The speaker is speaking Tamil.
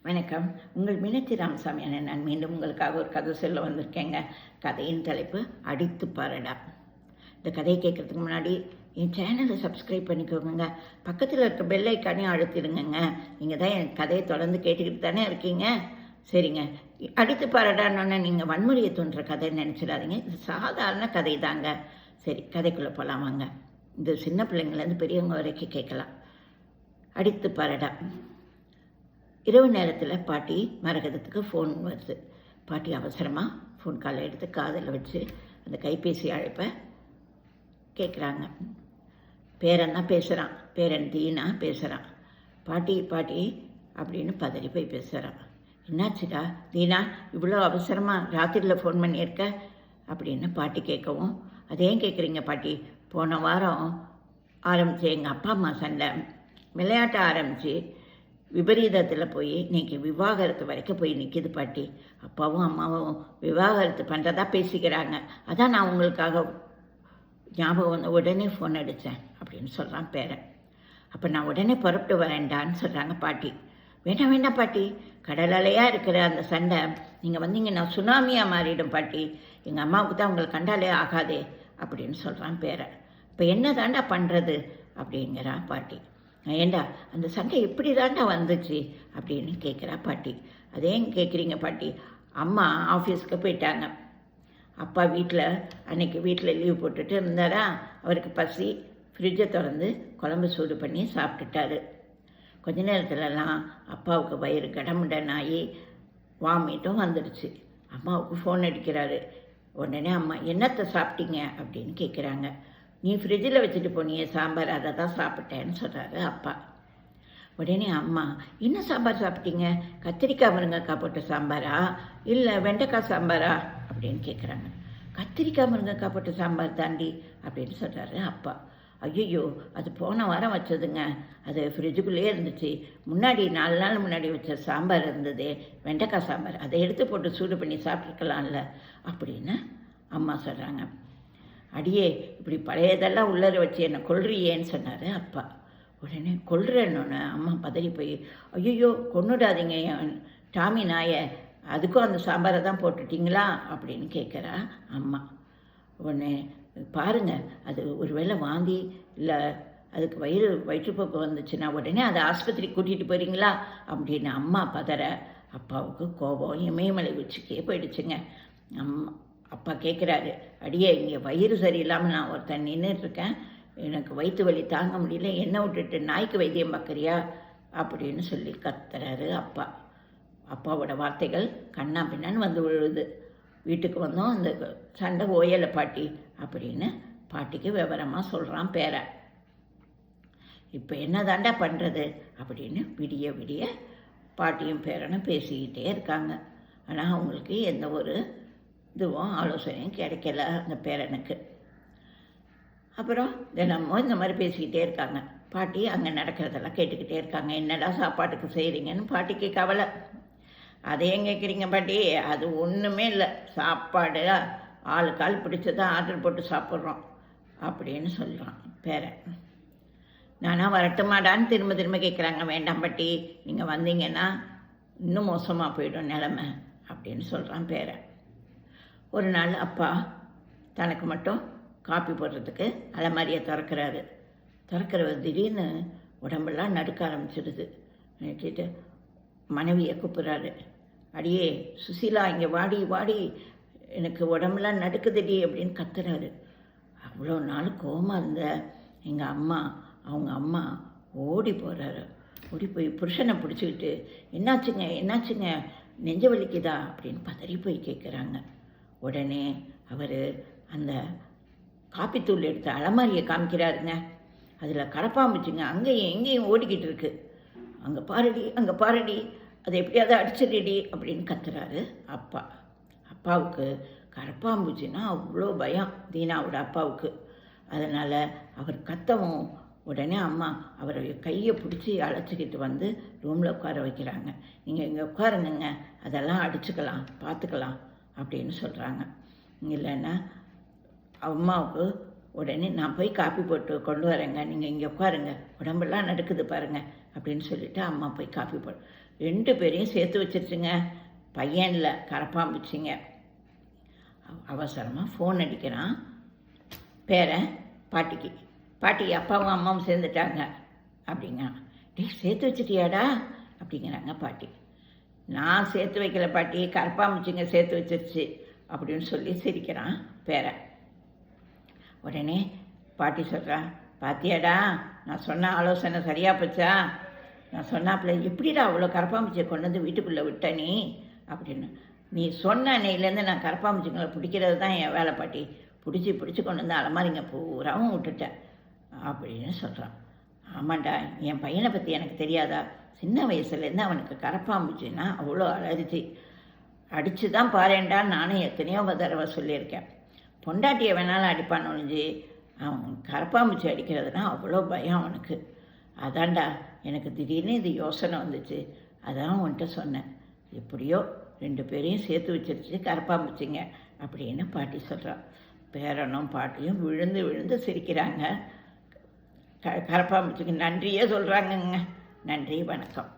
வணக்கம். உங்கள் மீனாட்சி ராமசாமி அண்ணன். நான் மீண்டும் உங்களுக்காக ஒரு கதை சொல்ல வந்திருக்கேங்க. கதையின் தலைப்பு அடித்து பாரடா. இந்த கதையை கேட்குறதுக்கு முன்னாடி என் சேனலை சப்ஸ்கிரைப் பண்ணிக்கோங்க. பக்கத்தில் இருக்க பெல் ஐக்கானையும் அழுத்திடுங்க. நீங்கள் தான் என் கதையை தொடர்ந்து கேட்டுக்கிட்டு தானே இருக்கீங்க. சரிங்க, அடித்து பாரடான்னு நீங்கள் வன்முறையை தோன்ற கதைன்னு நினச்சிடாதீங்க. இது சாதாரண கதை தாங்க. சரி, கதைக்குள்ளே போகலாம் வாங்க. இது சின்ன பிள்ளைங்கள்லேருந்து பெரியவங்க வரைக்கும் கேட்கலாம். அடித்து பாரடா. இரவு நேரத்தில் பாட்டி மரகதத்துக்கு ஃபோன் வருது. பாட்டி அவசரமாக ஃபோன் காலை எடுத்து காதில் வச்சு அந்த கைபேசி அழைப்பை கேட்குறாங்க. பேரன் தான் பேசுகிறான். பேரன் தீனா பேசுகிறான். பாட்டி பாட்டி அப்படின்னு பதறி போய் பேசுகிறான். என்னாச்சுடா தீனா, இவ்வளோ அவசரமாக ராத்திரியில் ஃபோன் பண்ணியிருக்க அப்படின்னு பாட்டி கேட்கவும், அதேன் கேட்குறீங்க பாட்டி, போன வாரம் ஆரம்பித்து எங்கள் அப்பா அம்மா சண்டை விளையாட்ட ஆரம்பித்து விபரீதத்தில் போய் இன்றைக்கி விவாகரத்து வரைக்கும் போய் நிற்கிது பாட்டி. அப்பாவும் அம்மாவும் விவாகரத்து பண்ணுறதா பேசிக்கிறாங்க. அதான் நான் உங்களுக்காக ஞாபகம் வந்து உடனே ஃபோன் அடித்தேன் அப்படின்னு சொல்கிறான் பேரன். அப்போ நான் உடனே புறப்பட்டு வரேன்டான்னு சொல்கிறாங்க பாட்டி. வேண்டாம் வேண்டாம் பாட்டி, கடல் அலையாக இருக்கிற அந்த சண்டை நீங்கள் வந்தீங்கன்னா சுனாமியாக மாறிடும் பாட்டி. எங்கள் அம்மாவுக்கு தான் உங்களை கண்டாலே ஆகாதே அப்படின்னு சொல்கிறான் பேரன். இப்போ என்ன தாண்டா பண்ணுறது அப்படிங்கிறான் பாட்டி. ஏண்டா அந்த சண்டை எப்படி தாண்டா வந்துச்சு அப்படின்னு கேட்குறா பாட்டி. அதேங்க கேட்குறீங்க பாட்டி, அம்மா ஆஃபீஸுக்கு போயிட்டாங்க. அப்பா அன்றைக்கி வீட்டில் லீவ் போட்டுட்டு இருந்தாரா, அவருக்கு பசி. ஃப்ரிட்ஜை திறந்து குழம்பு சூடு பண்ணி சாப்பிட்டுட்டாரு. கொஞ்ச நேரத்துலலாம் அப்பாவுக்கு வயிறு கடமுடனாகி வாமிட்டும் வந்துடுச்சு. அம்மாவுக்கு ஃபோன் அடிக்கிறாரு. உடனே அம்மா என்னத்தை சாப்பிட்டீங்க அப்படின்னு கேட்குறாங்க. நீ ஃப்ரிட்ஜில் வச்சுட்டு போனியே சாம்பார், அதை தான் சாப்பிட்டேன்னு சொல்கிறாரு அப்பா. உடனே அம்மா, என்ன சாம்பார் சாப்பிட்டீங்க? கத்திரிக்காய் முருங்கைக்காய் போட்ட சாம்பாரா இல்லை வெண்டைக்காய் சாம்பாரா அப்படின்னு கேட்குறாங்க. கத்திரிக்காய் முருங்கைக்காய் போட்ட சாம்பார் தாண்டி அப்படின்னு சொல்கிறாரு அப்பா. ஐயோ, அது போன வாரம் வச்சதுங்க, அது ஃப்ரிட்ஜுக்குள்ளேயே இருந்துச்சு. முன்னாடி 4 நாள் முன்னாடி வச்ச சாம்பார் இருந்தது, வெண்டைக்காய் சாம்பார், அதை எடுத்து போட்டு சூடு பண்ணி சாப்பிட்ருக்கலாம்ல அப்படின்னு அம்மா சொல்கிறாங்க. அடியே, இப்படி பழையதெல்லாம் உள்ளர வச்சு என்னை கொல்றியேன்னு சொன்னார் அப்பா. உடனே கொல்றேன்னு அம்மா பதறி போய், ஐயோ கொன்னுடாதீங்க டாமி நாயை, அதுக்கும் அந்த சாம்பாரை தான் போட்டுட்டிங்களா அப்படின்னு கேட்குறா அம்மா. உடனே பாருங்கள், அது ஒரு வேளை வாந்தி இல்லை அதுக்கு வயிற்றுப்போக்கு வந்துச்சுன்னா உடனே அதை ஆஸ்பத்திரிக்கு கூட்டிகிட்டு போகிறீங்களா அப்படின்னு அம்மா பதற அப்பாவுக்கு கோபம் இமயமலை உச்சிக்கே போயிடுச்சுங்க. அப்பா கேட்குறாரு, அடியே இங்கே வயிறு சரியில்லாமல் நான் ஒருத்தன் நின்றுட்டுருக்கேன், எனக்கு வயிற்று வலி தாங்க முடியல, என்ன விட்டுட்டு நாய்க்கு வைத்தியம் பார்க்குறியா அப்படின்னு சொல்லி கத்துறாரு அப்பா. அப்பாவோட வார்த்தைகள் கண்ணா பின்னான்னு வந்து விழுது. வீட்டுக்கு வந்தோம், அந்த சண்டை ஓயலை பாட்டி அப்படின்னு பாட்டிக்கு விவரமாக சொல்கிறான் பேரன். இப்போ என்ன தாண்டா பண்ணுறது அப்படின்னு விடிய விடிய பாட்டியும் பேரனும் பேசிக்கிட்டே இருக்காங்க. ஆனால் அவங்களுக்கு எந்த ஒரு இதுவும் ஆலோசனையும் கிடைக்கல அந்த பேரனுக்கு. அப்புறம் தினமும் இந்த மாதிரி பேசிக்கிட்டே இருக்காங்க. பாட்டி அங்கே நடக்கிறதெல்லாம் கேட்டுக்கிட்டே இருக்காங்க. என்னடா சாப்பாட்டுக்கு செய்கிறீங்கன்னு பாட்டிக்கு கவலை. அதையும் கேட்குறீங்க பாட்டி, அது ஒன்றுமே இல்லை, சாப்பாடு ஆளுக்கால் பிடிச்சதான் ஆர்டர் போட்டு சாப்பிட்றோம் அப்படின்னு சொல்கிறான் பேரன். நானா வரட்டுமாடான்னு திரும்ப திரும்ப கேட்குறாங்க. வேண்டாம் பாட்டி, நீங்கள் வந்தீங்கன்னா இன்னும் மோசமாக போயிடும் நிலமை அப்படின்னு சொல்கிறான் பேரன். ஒரு நாள் அப்பா தனக்கு மட்டும் காப்பி போடுறதுக்கு அலமாரியை திறக்கிறவர் திடீர்னு உடம்பெல்லாம் நடுக்க ஆரம்பிச்சிடுது. நினைக்கிட்டு மனைவியை கூப்பிட்றாரு. அடியே சுசீலா, இங்கே வாடி வாடி, எனக்கு உடம்பெல்லாம் நடுக்குதுடி அப்படின்னு கத்துறாரு. அவ்வளோ நாள் கோவமாக இருந்த அவங்க அம்மா ஓடி போகிறாரு. ஓடி போய் புருஷனை பிடிச்சிக்கிட்டு, என்னாச்சுங்க நெஞ்ச வலிக்குதா அப்படின்னு பதறி போய் கேட்குறாங்க. உடனே அவர் அந்த காப்பித்தூள் எடுத்து அலமாரியை காமிக்கிறாருங்க. அதில் கரப்பாம்பூச்சிங்க அங்கேயும் எங்கேயும் ஓடிக்கிட்டு இருக்கு. அங்கே பாருடி, அதை எப்படியாவது அடிச்சிடுடி அப்படின்னு கத்துறாரு அப்பா. அப்பாவுக்கு கரப்பாம்பூச்சின்னா அவ்வளோ பயம் தீனாவோட அப்பாவுக்கு. அதனால் அவர் கத்தவும் உடனே அம்மா அவரை கையை பிடிச்சி அழைச்சிக்கிட்டு வந்து ரூமில் உட்கார வைக்கிறாங்க. நீங்கள் இங்கே உட்காருங்க, அதெல்லாம் அடிச்சுக்கலாம், பார்த்துக்கலாம் அப்படின்னு சொல்கிறாங்க. இல்லைன்னா அம்மாவுக்கு உடனே நான் போய் காப்பி போட்டு கொண்டு வரேங்க, நீங்கள் இங்கே உட்காருங்க, உடம்பெல்லாம் நடுக்குது பாருங்கள் அப்படின்னு சொல்லிவிட்டு அம்மா போய் காப்பி 2 பேரையும் சேர்த்து வச்சிருச்சுங்க. பையன் இல்லை, கரப்பாம்பூச்சிங்க. அவசரமாக ஃபோன் அடிக்கிறான் பேரன் பாட்டிக்கு. பாட்டி அப்பாவும் அம்மாவும் சேர்ந்துட்டாங்க அப்படிங்கிறான். டேய் சேர்த்து வச்சிட்டியாடா அப்படிங்கிறாங்க பாட்டி. நான் சேர்த்து வைக்கல பாட்டி, கரப்பாம்பூச்சிங்க சேர்த்து வச்சிருச்சு அப்படின்னு சொல்லி சிரிக்கிறான் பேரன். உடனே பாட்டி சொல்கிறான், பாத்தியாடா நான் சொன்ன ஆலோசனை சரியாக போச்சா? நான் சொன்னாப்புல எப்படிடா அவ்வளோ கரப்பாம்பூச்சியை கொண்டு வந்து வீட்டுக்குள்ளே விட்ட நீ அப்படின்னு. நீ சொன்ன அன்னையிலேருந்து நான் கரப்பாம்பூச்சிங்களை பிடிக்கிறது தான் என் வேலை பாட்டி. பிடிச்சி கொண்டு வந்து அலமாரிங்க பூராவும் விட்டுட்டேன் அப்படின்னு சொல்கிறான். ஆமாண்டா, என் பையனை பற்றி எனக்கு தெரியாதா? சின்ன வயசுலேருந்து அவனுக்கு கரப்பாம்பூச்சின்னா அவ்வளோ அலர்ஜி. அடித்து தான் பாருண்டா, நானும் எத்தனையோ தடவை சொல்லியிருக்கேன். பொண்டாட்டியை வேணாலும் அடிப்பான் ஒழிஞ்சு அவன் கரப்பாம்பூச்சி அடிக்கிறதுனா அவ்வளோ பயம் அவனுக்கு. அதான்டா எனக்கு திடீர்னு இது யோசனை வந்துச்சு, அதான் உன்கிட்ட சொன்னேன். எப்படியோ 2 பேரையும் சேர்த்து வச்சிருச்சு கரப்பாம்பூச்சிங்க அப்படின்னு பாட்டி சொல்கிறான். பேரனும் பாட்டியும் விழுந்து விழுந்து சிரிக்கிறாங்க. கரப்பாம்பூச்சிக்கு நன்றியே சொல்கிறாங்கங்க. நன்றி, வணக்கம்.